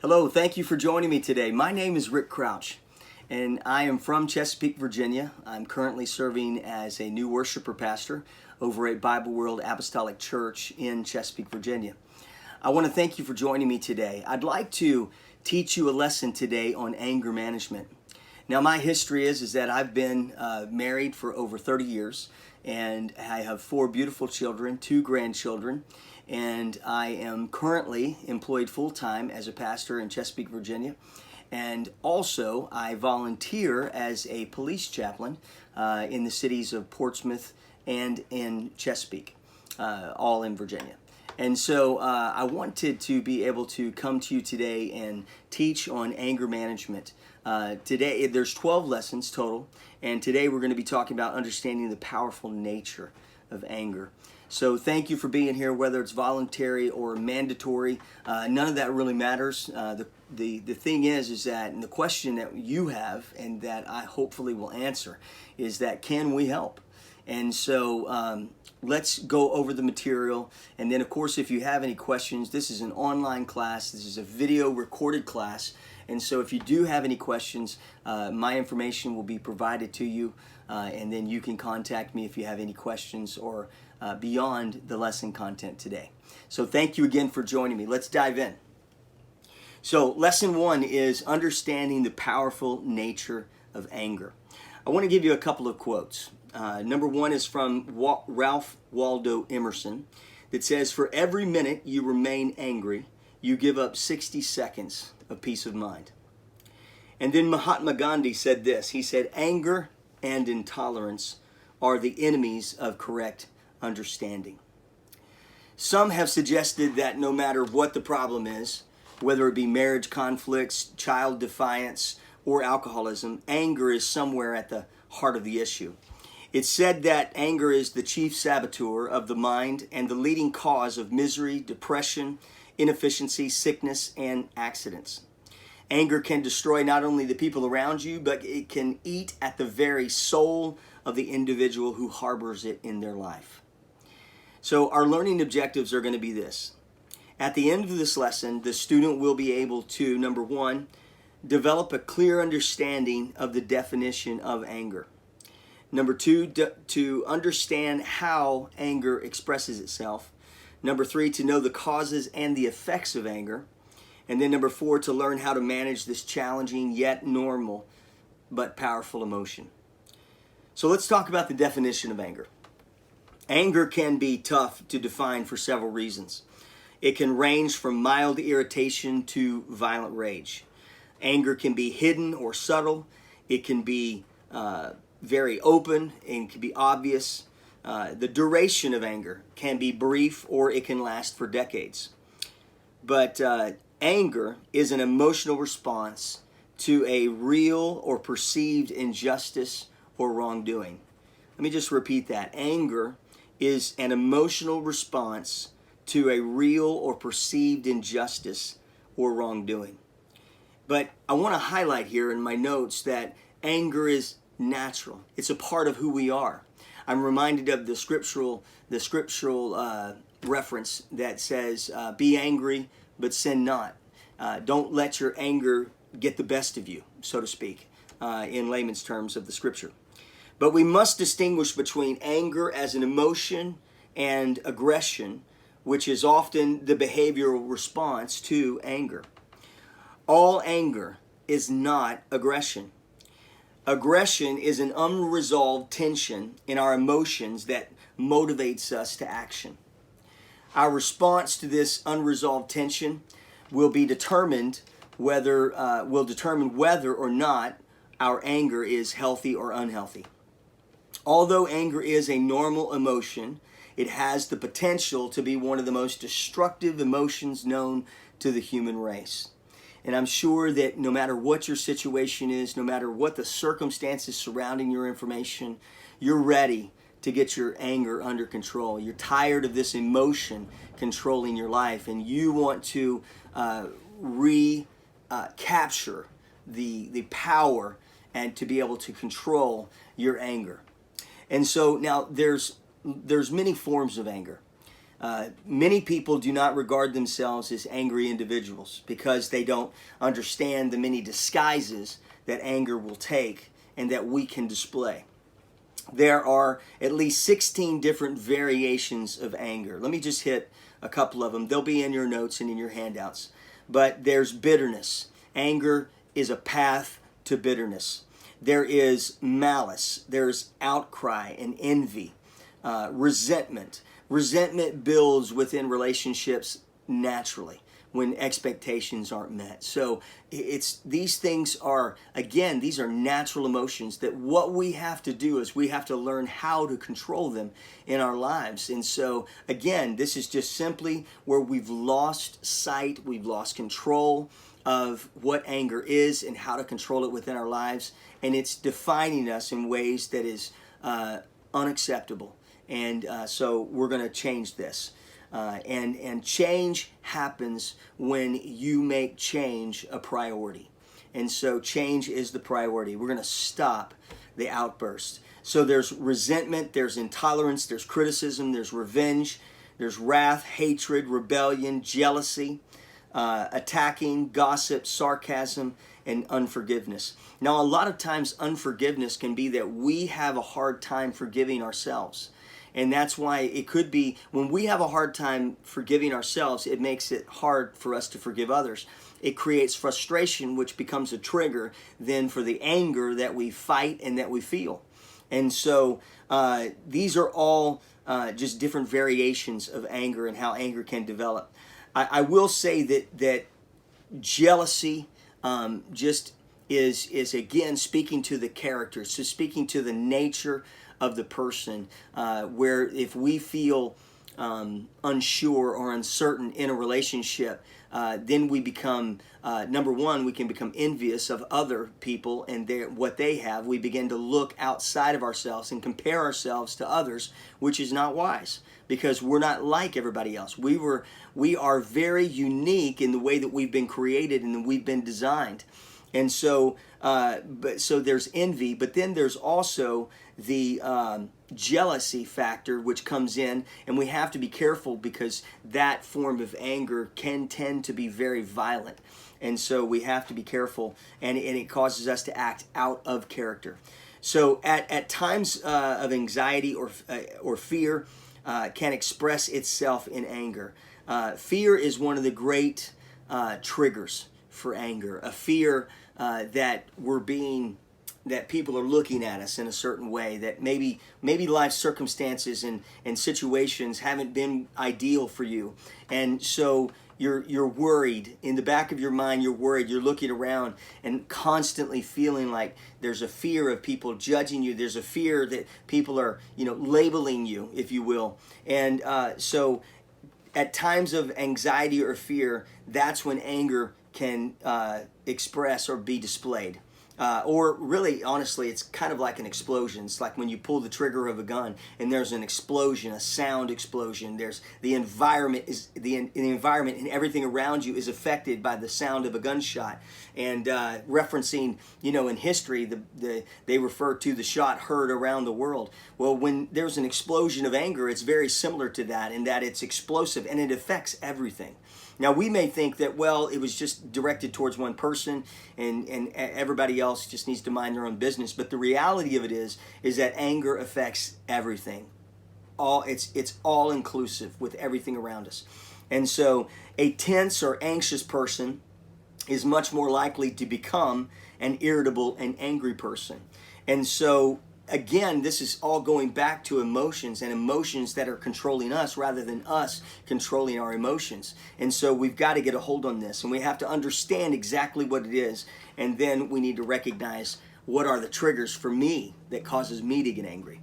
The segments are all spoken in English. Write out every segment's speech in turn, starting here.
Hello, thank you for joining me today. My name is Rick Crouch, and I am from Chesapeake, Virginia. I'm currently serving as a new worshiper pastor over at Bible World Apostolic Church in Chesapeake, Virginia. I want to thank you for joining me today. I'd like to teach you a lesson today on anger management. Now, my history is that I've been married for over 30 years, and I have 4 beautiful children, 2 grandchildren, and I am currently employed full-time as a pastor in Chesapeake, Virginia, and also I volunteer as a police chaplain in the cities of Portsmouth and in Chesapeake, all in Virginia. And so I wanted to be able to come to you today and teach on anger management. Today, there's 12 lessons total, and today we're going to be talking about understanding the powerful nature of anger. So thank you for being here, whether it's voluntary or mandatory. None of that really matters. The thing is that, and the question that you have and that I hopefully will answer is that, can we help? And so let's go over the material. And then, of course, if you have any questions, this is an online class. This is a video recorded class. And so if you do have any questions, my information will be provided to you. And then you can contact me if you have any questions or beyond the lesson content today. So thank you again for joining me. Let's dive in. So lesson 1 is understanding the powerful nature of anger. I want to give you a couple of quotes. Number 1 is from Ralph Waldo Emerson that says, "For every minute you remain angry, you give up 60 seconds of peace of mind." And then Mahatma Gandhi said this. He said, "Anger and intolerance are the enemies of correct understanding." Some have suggested that no matter what the problem is, whether it be marriage conflicts, child defiance, or alcoholism, anger is somewhere at the heart of the issue. It's said that anger is the chief saboteur of the mind and the leading cause of misery, depression, inefficiency, sickness, and accidents. Anger can destroy not only the people around you, but it can eat at the very soul of the individual who harbors it in their life. So our learning objectives are going to be this. At the end of this lesson, the student will be able to, number 1, develop a clear understanding of the definition of anger. Number 2, to understand how anger expresses itself. Number 3, to know the causes and the effects of anger. And then number 4, to learn how to manage this challenging yet normal but powerful emotion. So let's talk about the definition of anger. Anger can be tough to define for several reasons. It can range from mild irritation to violent rage. Anger can be hidden or subtle. It can be very open and can be obvious. The duration of anger can be brief or it can last for decades. But anger is an emotional response to a real or perceived injustice or wrongdoing. Let me just repeat that. Anger is an emotional response to a real or perceived injustice or wrongdoing. But I want to highlight here in my notes that anger is natural. It's a part of who we are. I'm reminded of the scriptural reference that says, "Be angry, but sin not." Don't let your anger get the best of you, so to speak, in layman's terms of the scripture. But we must distinguish between anger as an emotion and aggression, which is often the behavioral response to anger. All anger is not aggression. Aggression is an unresolved tension in our emotions that motivates us to action. Our response to this unresolved tension will determine whether or not our anger is healthy or unhealthy. Although anger is a normal emotion, it has the potential to be one of the most destructive emotions known to the human race. And I'm sure that no matter what your situation is, no matter what the circumstances surrounding your information, you're ready to get your anger under control. You're tired of this emotion controlling your life, and you want to recapture the power and to be able to control your anger. And so now there's many forms of anger. Many people do not regard themselves as angry individuals because they don't understand the many disguises that anger will take and that we can display. There are at least 16 different variations of anger. Let me just hit a couple of them. They'll be in your notes and in your handouts. But there's bitterness. Anger is a path to bitterness. There is malice. There's outcry and envy. Resentment. Resentment builds within relationships naturally when expectations aren't met. So these things are, again, these are natural emotions that what we have to do is we have to learn how to control them in our lives. And so, again, this is just simply where we've lost sight, we've lost control of what anger is and how to control it within our lives. And it's defining us in ways that is unacceptable. And so we're going to change this. And change happens when you make change a priority. And so change is the priority. We're going to stop the outburst. So there's resentment, there's intolerance, there's criticism, there's revenge, there's wrath, hatred, rebellion, jealousy, attacking, gossip, sarcasm, and unforgiveness. Now, a lot of times unforgiveness can be that we have a hard time forgiving ourselves. And that's why it could be when we have a hard time forgiving ourselves, it makes it hard for us to forgive others. It creates frustration, which becomes a trigger then for the anger that we fight and that we feel. And so these are all just different variations of anger and how anger can develop. I will say that jealousy just is again speaking to the character, so speaking to the nature of the person, where if we feel unsure or uncertain in a relationship, then we become, number one, we can become envious of other people and what they have. We begin to look outside of ourselves and compare ourselves to others, which is not wise because we're not like everybody else. We are very unique in the way that we've been created and that we've been designed. And so, so there's envy, but then there's also the jealousy factor which comes in, and we have to be careful because that form of anger can tend to be very violent. And so we have to be careful, and it causes us to act out of character. So at times of anxiety or fear can express itself in anger. Fear is one of the great triggers for anger. A fear that people are looking at us in a certain way, that maybe life circumstances and situations haven't been ideal for you, and so you're worried. In the back of your mind, you're worried. You're looking around and constantly feeling like there's a fear of people judging you. There's a fear that people are labeling you, if you will, and so at times of anxiety or fear, that's when anger can express or be displayed. Or really, honestly, it's kind of like an explosion. It's like when you pull the trigger of a gun and there's an explosion, a sound explosion. There's the environment the environment and everything around you is affected by the sound of a gunshot. And referencing, in history, they refer to the shot heard around the world. Well, when there's an explosion of anger, it's very similar to that in that it's explosive and it affects everything. Now, we may think that, well, it was just directed towards one person and everybody else just needs to mind their own business. But the reality of it is that anger affects everything. It's all inclusive with everything around us. And so a tense or anxious person is much more likely to become an irritable and angry person. And so again, this is all going back to emotions and emotions that are controlling us rather than us controlling our emotions. And so we've got to get a hold on this, and we have to understand exactly what it is, and then we need to recognize what are the triggers for me that causes me to get angry.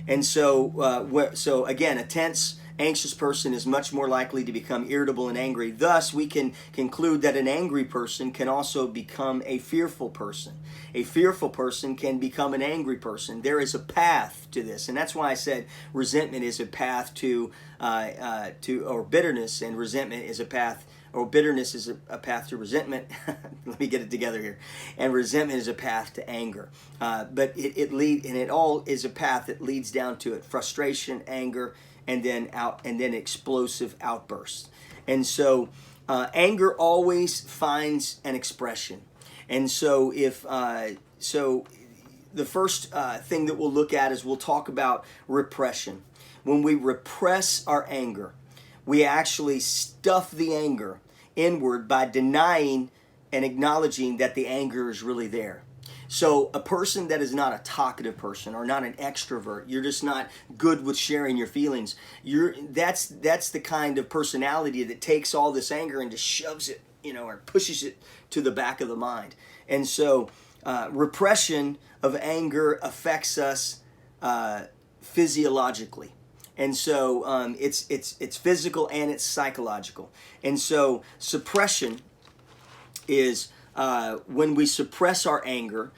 And so again, a tense, anxious person is much more likely to become irritable and angry. Thus, we can conclude that an angry person can also become a fearful person. A fearful person can become an angry person. There is a path to this, and that's why I said resentment is a path or bitterness, and resentment is a path, or bitterness is a path to resentment. Let me get it together here. And resentment is a path to anger. But it all is a path that leads down to it: frustration, anger, and then explosive outbursts. And so anger always finds an expression. And so the first thing that we'll look at is we'll talk about repression. When we repress our anger, we actually stuff the anger inward by denying and acknowledging that the anger is really there. So a person that is not a talkative person or not an extrovert, you're just not good with sharing your feelings. That's the kind of personality that takes all this anger and just shoves it, or pushes it to the back of the mind. And so repression of anger affects us physiologically. And so it's physical and it's psychological. And so suppression is when we suppress our anger,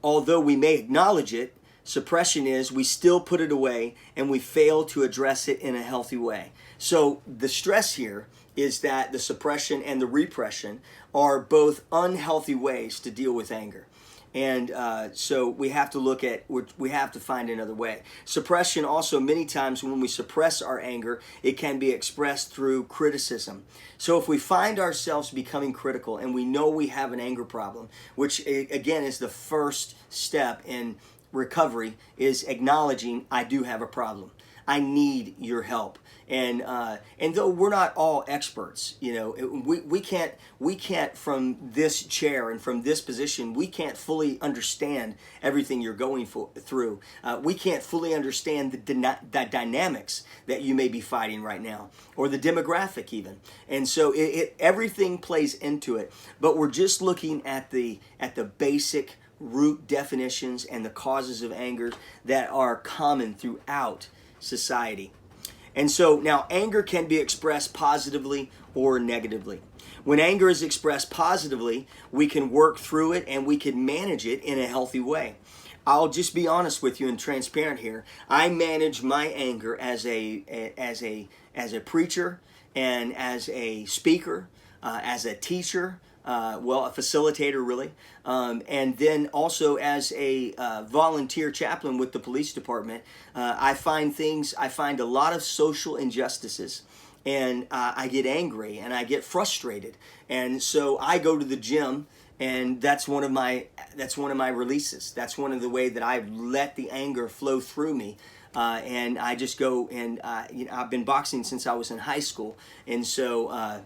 although we may acknowledge it, suppression is we still put it away and we fail to address it in a healthy way. So the stress here is that the suppression and the repression are both unhealthy ways to deal with anger. And so we have to find another way. Suppression also, many times when we suppress our anger, it can be expressed through criticism. So if we find ourselves becoming critical and we know we have an anger problem, which again is the first step in recovery, is acknowledging I do have a problem. I need your help. And though we're not all experts, we can't from this chair and from this position, we can't fully understand everything you're going through. We can't fully understand the dynamics that you may be fighting right now, or the demographic even. And so everything plays into it. But we're just looking at the basic root definitions and the causes of anger that are common throughout society. And so now anger can be expressed positively or negatively. When anger is expressed positively, we can work through it and we can manage it in a healthy way. I'll just be honest with you and transparent here. I manage my anger as a preacher and as a speaker, as a teacher, a facilitator really, and then also as a volunteer chaplain with the police department. I find a lot of social injustices, and I get angry and I get frustrated, and so I go to the gym, and that's one of my releases. That's one of the way that I let the anger flow through me. And I just go and I've been boxing since I was in high school, and so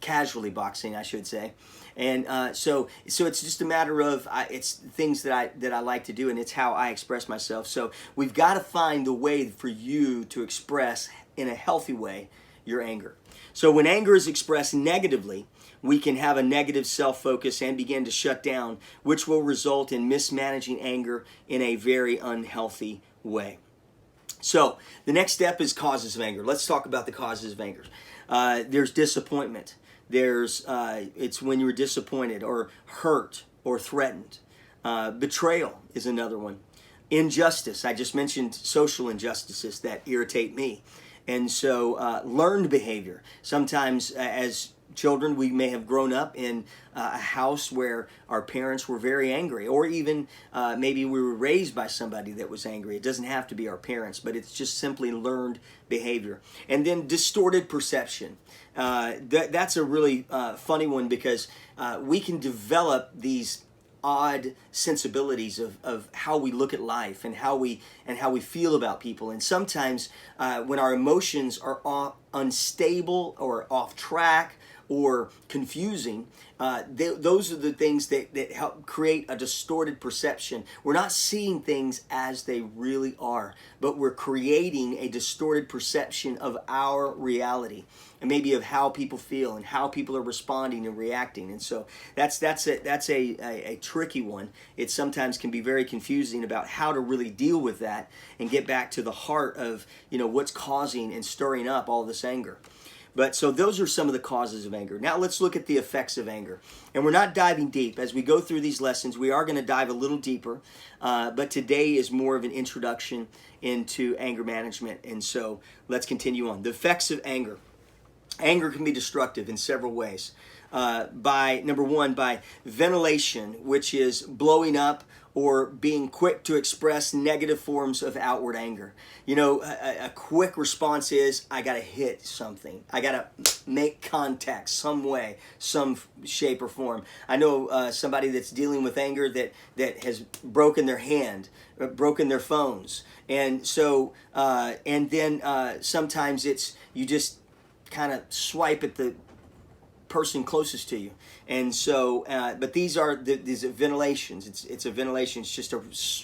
casually boxing, I should say. And so it's just a matter of it's things that I like to do, and it's how I express myself. So we've got to find the way for you to express in a healthy way your anger. So when anger is expressed negatively, we can have a negative self-focus and begin to shut down, which will result in mismanaging anger in a very unhealthy way. So the next step is causes of anger. Let's talk about the causes of anger. There's disappointment. It's when you're disappointed or hurt or threatened. Betrayal is another one. Injustice. I just mentioned social injustices that irritate me. And so learned behavior. Sometimes as children, we may have grown up in a house where our parents were very angry, or even maybe we were raised by somebody that was angry. It doesn't have to be our parents, but it's just simply learned behavior. And then distorted perception. That's a really funny one, because we can develop these odd sensibilities of how we look at life and how we feel about people. And sometimes when our emotions are unstable or off track or confusing, those are the things that help create a distorted perception. We're not seeing things as they really are, but we're creating a distorted perception of our reality, and maybe of how people feel and how people are responding and reacting. And so that's a tricky one. It sometimes can be very confusing about how to really deal with that and get back to the heart of what's causing and stirring up all this anger. But so those are some of the causes of anger. Now let's look at the effects of anger. And we're not diving deep. As we go through these lessons, we are going to dive a little deeper. But today is more of an introduction into anger management. And so let's continue on. The effects of anger. Anger can be destructive in several ways. Number one, by ventilation, which is blowing up or being quick to express negative forms of outward anger. You know, a quick response is, I got to hit something. I got to make contact some way, some shape or form. I know somebody that's dealing with anger that has broken their hand, broken their phones. And so, and then sometimes it's, you just kind of swipe at the person closest to you. And so, but these are these are ventilations. It's a ventilation. It's just a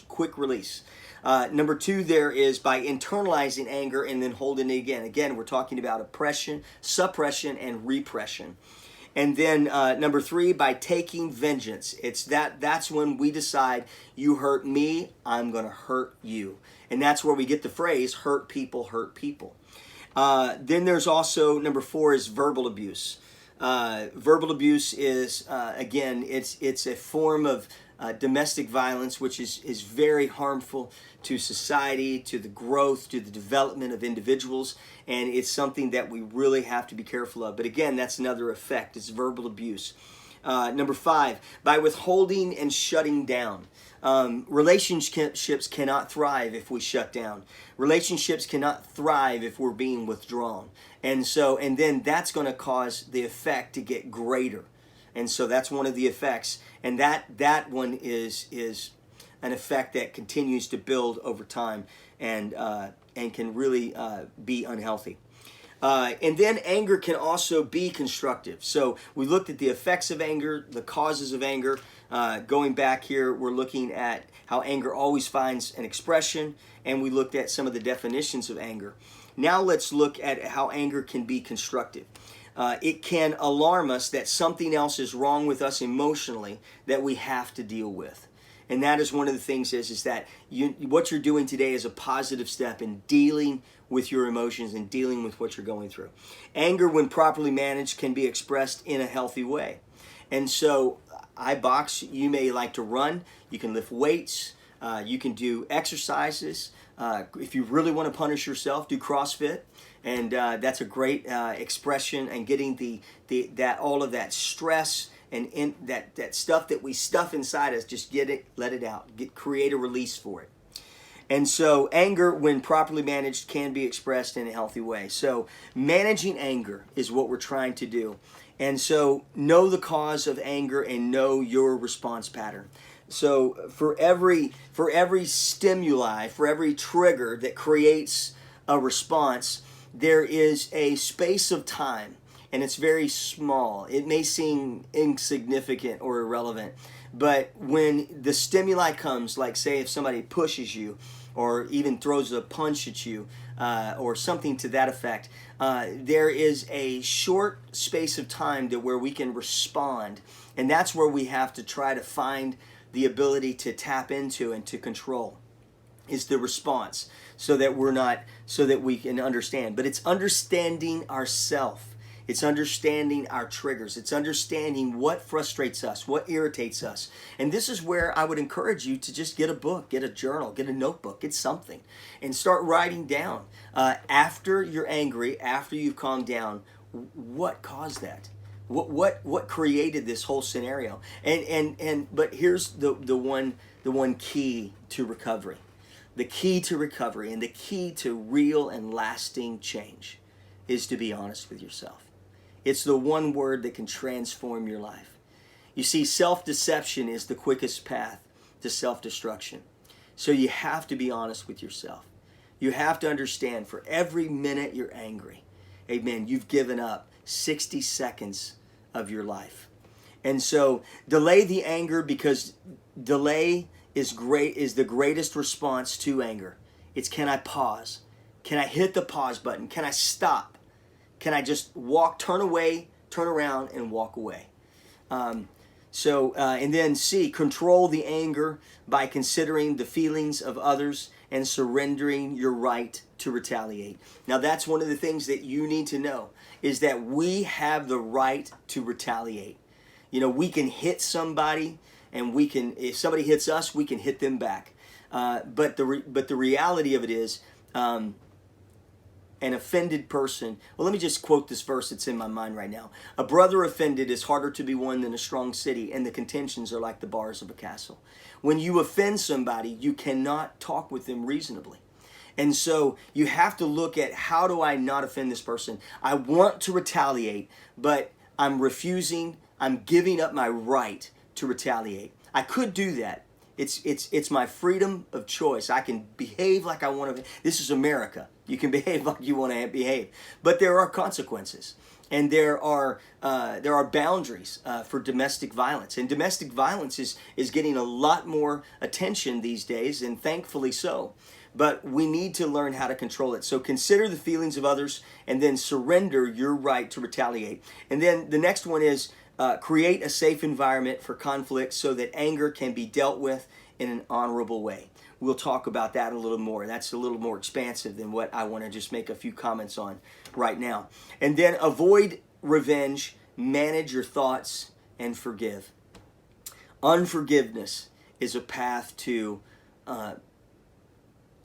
quick release. Number two, there is by internalizing anger and then holding it again. Again, we're talking about oppression, suppression, and repression. And then number three, by taking vengeance. That's when we decide, you hurt me, I'm going to hurt you. And that's where we get the phrase, hurt people, hurt people. Then there's also, number four is verbal abuse. Verbal abuse is, again, it's a form of domestic violence, which is very harmful to society, to the growth, to the development of individuals, and it's something that we really have to be careful of. But again, that's another effect, is verbal abuse. Number five, by withholding and shutting down. Relationships cannot thrive if we shut down. Relationships cannot thrive if we're being withdrawn. And then that's going to cause the effect to get greater. And so that's one of the effects. And that one is an effect that continues to build over time and can really be unhealthy. And then anger can also be constructive. So we looked at the effects of anger, the causes of anger. Going back here, we're looking at how anger always finds an expression, and we looked at some of the definitions of anger. Now let's look at how anger can be constructive. It can alarm us that something else is wrong with us emotionally that we have to deal with. And that is one of the things is that what you're doing today is a positive step in dealing with your emotions and dealing with what you're going through. Anger, when properly managed, can be expressed in a healthy way. And so I box, you may like to run, you can lift weights, you can do exercises. If you really want to punish yourself, do CrossFit. And that's a great expression, and getting all of that stress and that stuff that we stuff inside us, just let it out, create a release for it. And so anger, when properly managed, can be expressed in a healthy way. So managing anger is what we're trying to do. And so know the cause of anger and know your response pattern. So for every stimuli, for every trigger that creates a response, there is a space of time, and it's very small. It may seem insignificant or irrelevant, but when the stimuli comes, like say if somebody pushes you or even throws a punch at you or something to that effect, there is a short space of time where we can respond, and that's where we have to try to find the ability to tap into and to control, is the response, so that we can understand. But it's understanding ourself. It's understanding our triggers. It's understanding what frustrates us, what irritates us. And this is where I would encourage you to just get a book, get a journal, get a notebook, get something, and start writing down. After you're angry, after you've calmed down, what caused that? What created this whole scenario? But here's the one key to recovery. The key to recovery and the key to real and lasting change is to be honest with yourself. It's the one word that can transform your life. You see, self-deception is the quickest path to self-destruction. So you have to be honest with yourself. You have to understand, for every minute you're angry, amen, you've given up 60 seconds of your life. And so delay the anger, because delay is the greatest response to anger. It's, can I pause? Can I hit the pause button? Can I stop? Can I just turn away, turn around, and walk away? And then C, control the anger by considering the feelings of others and surrendering your right to retaliate. Now that's one of the things that you need to know, is that we have the right to retaliate. You know, we can hit somebody, and if somebody hits us, we can hit them back. But the reality of it is, an offended person. Well, let me just quote this verse that's in my mind right now. A brother offended is harder to be won than a strong city, and the contentions are like the bars of a castle. When you offend somebody, you cannot talk with them reasonably. And so you have to look at, how do I not offend this person? I want to retaliate, but I'm refusing. I'm giving up my right to retaliate. I could do that. It's my freedom of choice. I can behave like I want to. This is America. You can behave like you want to behave, but there are consequences, and there are boundaries for domestic violence. And domestic violence is getting a lot more attention these days, and thankfully so. But we need to learn how to control it. So consider the feelings of others, and then surrender your right to retaliate. And then the next one is create a safe environment for conflict so that anger can be dealt with in an honorable way. We'll talk about that a little more. That's a little more expansive than what I want to just make a few comments on right now. And then avoid revenge, manage your thoughts, and forgive. Unforgiveness is a path to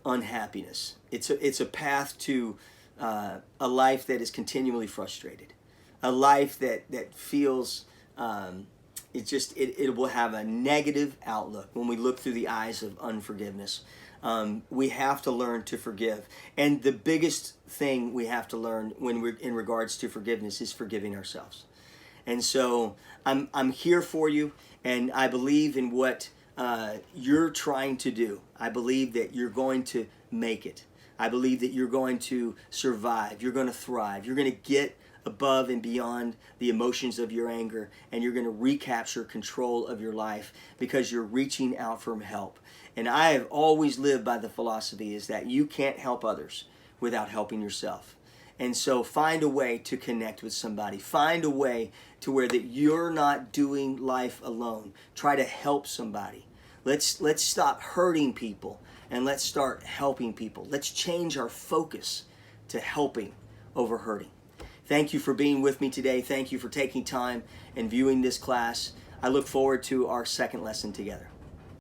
unhappiness. It's a path to a life that is continually frustrated, a life that feels it will have a negative outlook when we look through the eyes of unforgiveness. We have to learn to forgive, and the biggest thing we have to learn when we're in regards to forgiveness is forgiving ourselves. And so I'm here for you, and I believe in what you're trying to do. I believe that you're going to make it. I believe that you're going to survive. You're going to thrive. You're going to get above and beyond the emotions of your anger, and you're going to recapture control of your life because you're reaching out for help. And I have always lived by the philosophy is that you can't help others without helping yourself. And so find a way to connect with somebody. Find a way to where that you're not doing life alone. Try to help somebody. Let's stop hurting people, and let's start helping people. Let's change our focus to helping over hurting. Thank you for being with me today. Thank you for taking time and viewing this class. I look forward to our second lesson together.